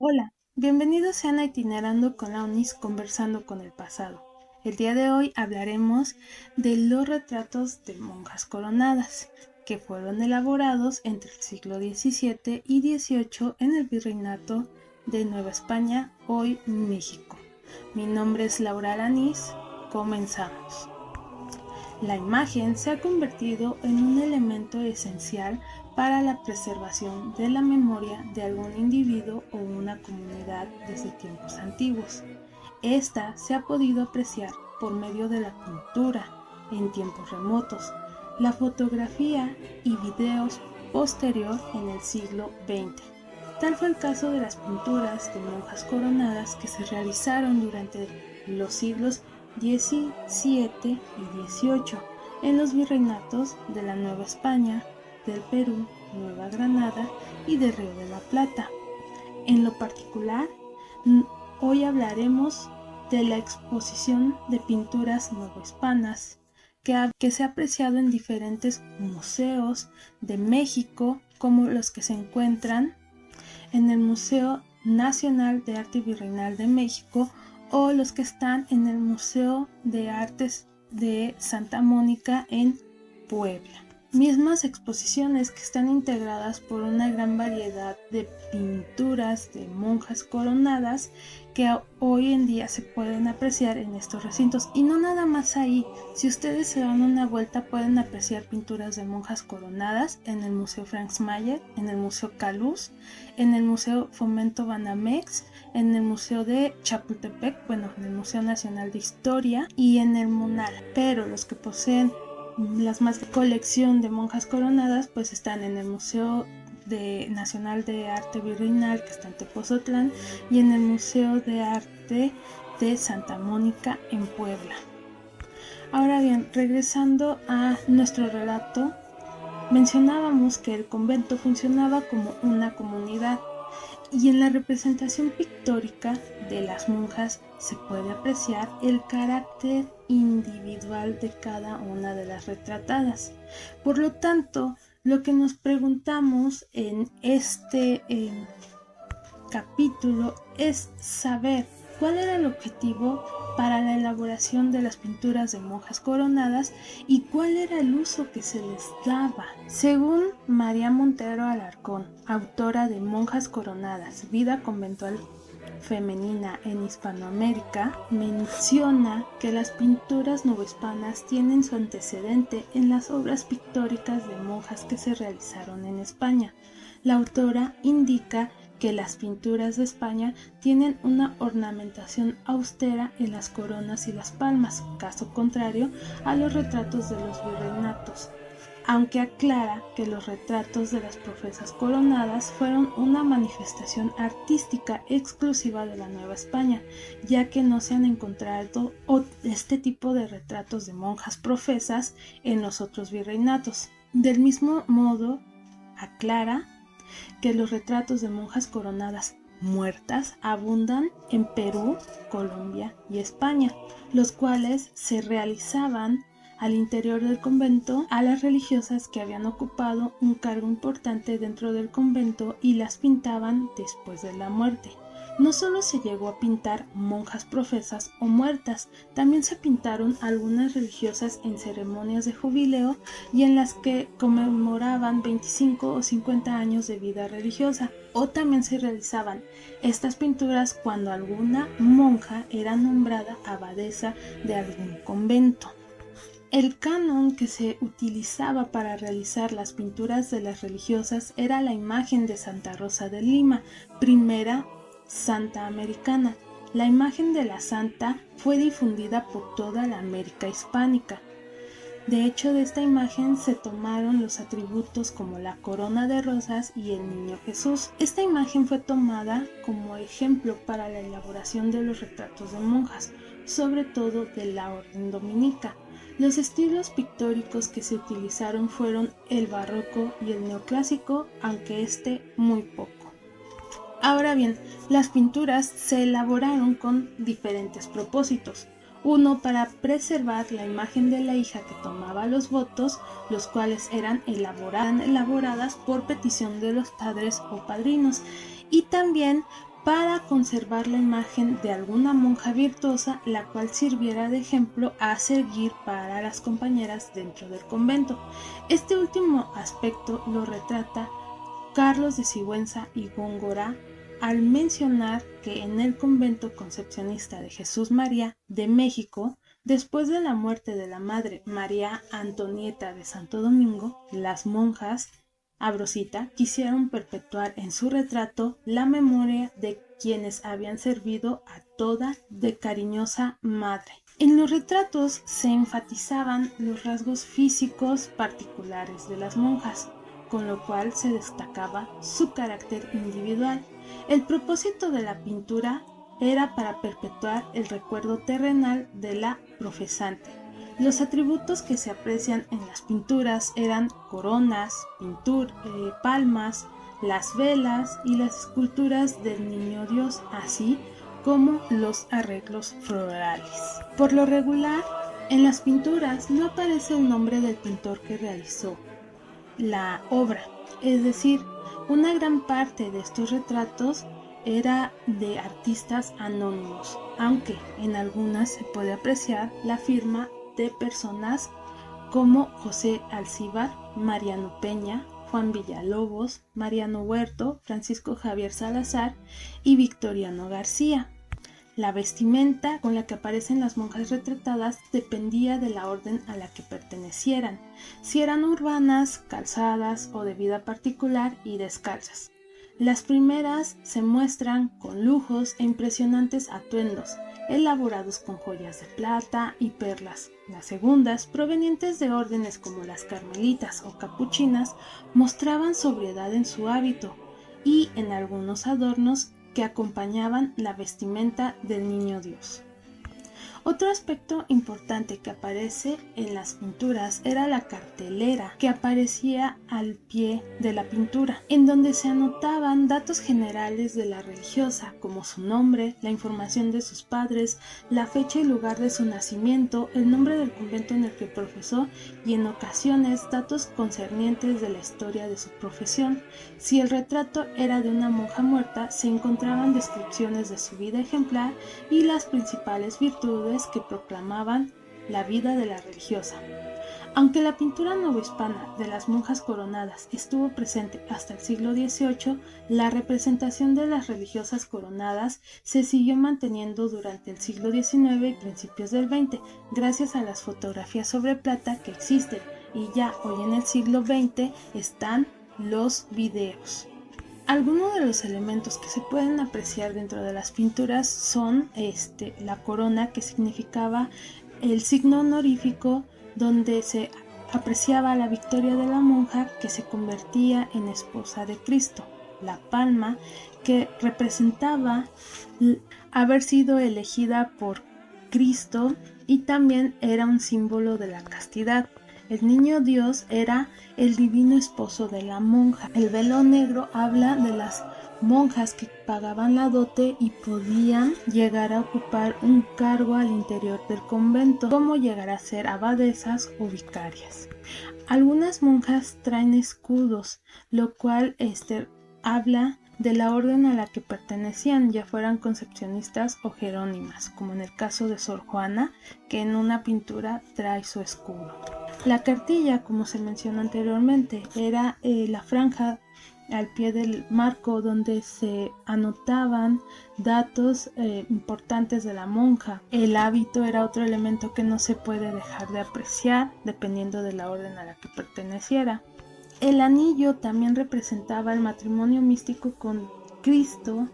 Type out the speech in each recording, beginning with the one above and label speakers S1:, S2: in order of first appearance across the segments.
S1: Hola, bienvenidos sean a Itinerando con la UNIS conversando con el pasado. El día de hoy hablaremos de los retratos de monjas coronadas, que fueron elaborados entre el siglo XVII y XVIII en el Virreinato de Nueva España, hoy México. Mi nombre es Laura Alanís, comenzamos. La imagen se ha convertido en un elemento esencial para la preservación de la memoria de algún individuo o una comunidad desde tiempos antiguos. Esta se ha podido apreciar por medio de la pintura en tiempos remotos, la fotografía y videos posterior en el siglo XX. Tal fue el caso de las pinturas de monjas coronadas que se realizaron durante los siglos XVII y XVIII en los virreinatos de la Nueva España, del Perú, Nueva Granada y del Río de la Plata. En lo particular, hoy hablaremos de la exposición de pinturas novohispanas que se ha apreciado en diferentes museos de México, como los que se encuentran en el Museo Nacional de Arte Virreinal de México o los que están en el Museo de Artes de Santa Mónica en Puebla. Mismas exposiciones que están integradas por una gran variedad de pinturas de monjas coronadas que hoy en día se pueden apreciar en estos recintos. Y no nada más ahí, si ustedes se dan una vuelta pueden apreciar pinturas de monjas coronadas en el Museo Franz Mayer, en el Museo Caluz, en el Museo Fomento Banamex, en el Museo de Chapultepec, en el Museo Nacional de Historia y en el MUNAL. Pero los que poseen las más colección de monjas coronadas pues están en el Museo Nacional de Arte Virreinal, que está en Tepoztlán, y en el Museo de Arte de Santa Mónica en Puebla. Ahora bien, regresando a nuestro relato, mencionábamos que el convento funcionaba como una comunidad y en la representación pictórica de las monjas se puede apreciar el carácter individual de cada una de las retratadas. Por lo tanto, lo que nos preguntamos en este capítulo es saber cuál era el objetivo para la elaboración de las pinturas de monjas coronadas y cuál era el uso que se les daba. Según María Montero Alarcón, autora de Monjas Coronadas, Vida Conventual Femenina en Hispanoamérica, menciona que las pinturas novohispanas tienen su antecedente en las obras pictóricas de monjas que se realizaron en España. La autora indica que las pinturas de España tienen una ornamentación austera en las coronas y las palmas, caso contrario a los retratos de los virreinatos, aunque aclara que los retratos de las profesas coronadas fueron una manifestación artística exclusiva de la Nueva España, ya que no se han encontrado este tipo de retratos de monjas profesas en los otros virreinatos. Del mismo modo, aclara que los retratos de monjas coronadas muertas abundan en Perú, Colombia y España, los cuales se realizaban al interior del convento a las religiosas que habían ocupado un cargo importante dentro del convento y las pintaban después de la muerte. No solo se llegó a pintar monjas profesas o muertas, también se pintaron algunas religiosas en ceremonias de jubileo y en las que conmemoraban 25 o 50 años de vida religiosa, o también se realizaban estas pinturas cuando alguna monja era nombrada abadesa de algún convento. El canon que se utilizaba para realizar las pinturas de las religiosas era la imagen de Santa Rosa de Lima, primera santa americana. La imagen de la santa fue difundida por toda la América hispánica. De hecho, de esta imagen se tomaron los atributos como la corona de rosas y el niño Jesús. Esta imagen fue tomada como ejemplo para la elaboración de los retratos de monjas, sobre todo de la orden dominica. Los estilos pictóricos que se utilizaron fueron el barroco y el neoclásico, aunque este muy poco. Ahora bien, las pinturas se elaboraron con diferentes propósitos. Uno, para preservar la imagen de la hija que tomaba los votos, los cuales eran elaboradas por petición de los padres o padrinos, y también para conservar la imagen de alguna monja virtuosa, la cual sirviera de ejemplo a seguir para las compañeras dentro del convento. Este último aspecto lo retrata Carlos de Sigüenza y Góngora al mencionar que en el convento concepcionista de Jesús María de México, después de la muerte de la madre María Antonieta de Santo Domingo, las monjas Abrosita quisieron perpetuar en su retrato la memoria de quienes habían servido a toda de cariñosa madre. En los retratos se enfatizaban los rasgos físicos particulares de las monjas, con lo cual se destacaba su carácter individual. El propósito de la pintura era para perpetuar el recuerdo terrenal de la profesante. Los atributos que se aprecian en las pinturas eran coronas, palmas, las velas y las esculturas del Niño Dios, así como los arreglos florales. Por lo regular, en las pinturas no aparece el nombre del pintor que realizó la obra, es decir, una gran parte de estos retratos era de artistas anónimos, aunque en algunas se puede apreciar la firma de personas como José Alcíbar, Mariano Peña, Juan Villalobos, Mariano Huerto, Francisco Javier Salazar y Victoriano García. La vestimenta con la que aparecen las monjas retratadas dependía de la orden a la que pertenecieran, si eran urbanas, calzadas o de vida particular y descalzas. Las primeras se muestran con lujos e impresionantes atuendos, elaborados con joyas de plata y perlas. Las segundas, provenientes de órdenes como las carmelitas o capuchinas, mostraban sobriedad en su hábito y en algunos adornos que acompañaban la vestimenta del Niño Dios. Otro aspecto importante que aparece en las pinturas era la cartelera que aparecía al pie de la pintura, en donde se anotaban datos generales de la religiosa, como su nombre, la información de sus padres, la fecha y lugar de su nacimiento, el nombre del convento en el que profesó y en ocasiones datos concernientes de la historia de su profesión. Si el retrato era de una monja muerta, se encontraban descripciones de su vida ejemplar y las principales virtudes que proclamaban la vida de la religiosa. Aunque la pintura novohispana de las monjas coronadas estuvo presente hasta el siglo XVIII, la representación de las religiosas coronadas se siguió manteniendo durante el siglo XIX y principios del XX, gracias a las fotografías sobre plata que existen, y ya hoy en el siglo XX están los videos. Algunos de los elementos que se pueden apreciar dentro de las pinturas son la corona, que significaba el signo honorífico donde se apreciaba la victoria de la monja que se convertía en esposa de Cristo. La palma, que representaba haber sido elegida por Cristo y también era un símbolo de la castidad. El Niño Dios era el divino esposo de la monja. El velo negro habla de las monjas que pagaban la dote y podían llegar a ocupar un cargo al interior del convento, como llegar a ser abadesas o vicarias. Algunas monjas traen escudos, lo cual habla de la orden a la que pertenecían, ya fueran concepcionistas o jerónimas, como en el caso de Sor Juana, que en una pintura trae su escudo. La cartilla, como se mencionó anteriormente, era la franja al pie del marco donde se anotaban datos importantes de la monja. El hábito era otro elemento que no se puede dejar de apreciar dependiendo de la orden a la que perteneciera. El anillo también representaba el matrimonio místico con Cristo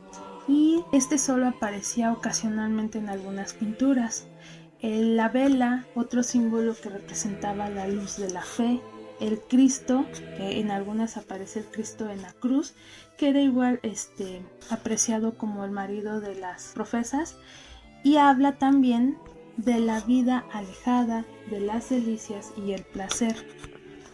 S1: y solo aparecía ocasionalmente en algunas pinturas. La vela, otro símbolo que representaba la luz de la fe. El Cristo, que en algunas aparece el Cristo en la cruz, que era igual apreciado como el marido de las profesas, y habla también de la vida alejada de las delicias y el placer.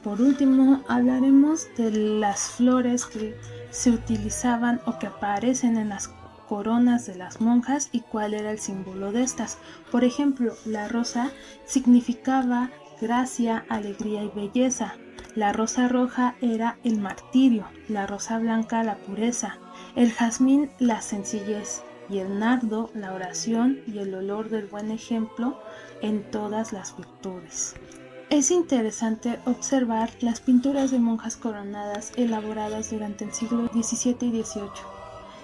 S1: Por último, hablaremos de las flores que se utilizaban o que aparecen en las coronas de las monjas y cuál era el símbolo de estas. Por ejemplo, la rosa significaba gracia, alegría y belleza. La rosa roja era el martirio, la rosa blanca la pureza, el jazmín la sencillez y el nardo la oración y el olor del buen ejemplo en todas las virtudes. Es interesante observar las pinturas de monjas coronadas elaboradas durante el siglo XVII y XVIII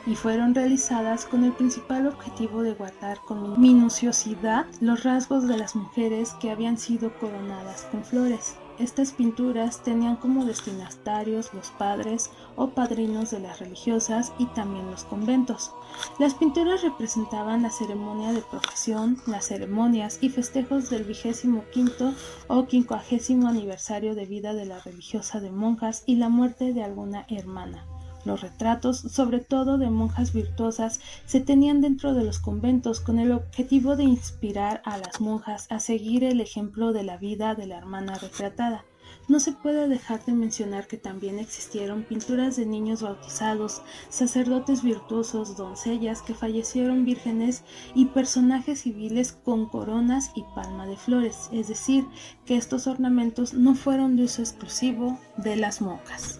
S1: y fueron realizadas con el principal objetivo de guardar con minuciosidad los rasgos de las mujeres que habían sido coronadas con flores. Estas pinturas tenían como destinatarios los padres o padrinos de las religiosas y también los conventos. Las pinturas representaban la ceremonia de profesión, las ceremonias y festejos del 25º o 50º aniversario de vida de la religiosa de monjas y la muerte de alguna hermana. Los retratos, sobre todo de monjas virtuosas, se tenían dentro de los conventos con el objetivo de inspirar a las monjas a seguir el ejemplo de la vida de la hermana retratada. No se puede dejar de mencionar que también existieron pinturas de niños bautizados, sacerdotes virtuosos, doncellas que fallecieron vírgenes y personajes civiles con coronas y palma de flores, es decir, que estos ornamentos no fueron de uso exclusivo de las monjas.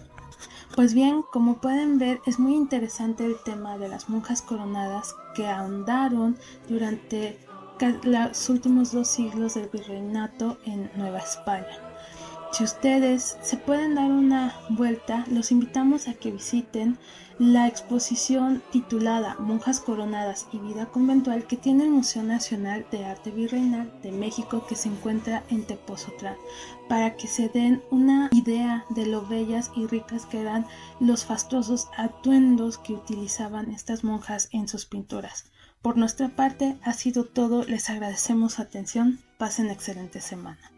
S1: Pues bien, como pueden ver, es muy interesante el tema de las monjas coronadas que ahondaron durante los últimos 2 siglos del virreinato en Nueva España. Si ustedes se pueden dar una vuelta, los invitamos a que visiten la exposición titulada Monjas Coronadas y Vida Conventual que tiene el Museo Nacional de Arte Virreinal de México, que se encuentra en Tepoztlán, para que se den una idea de lo bellas y ricas que eran los fastuosos atuendos que utilizaban estas monjas en sus pinturas. Por nuestra parte ha sido todo, les agradecemos su atención, pasen excelente semana.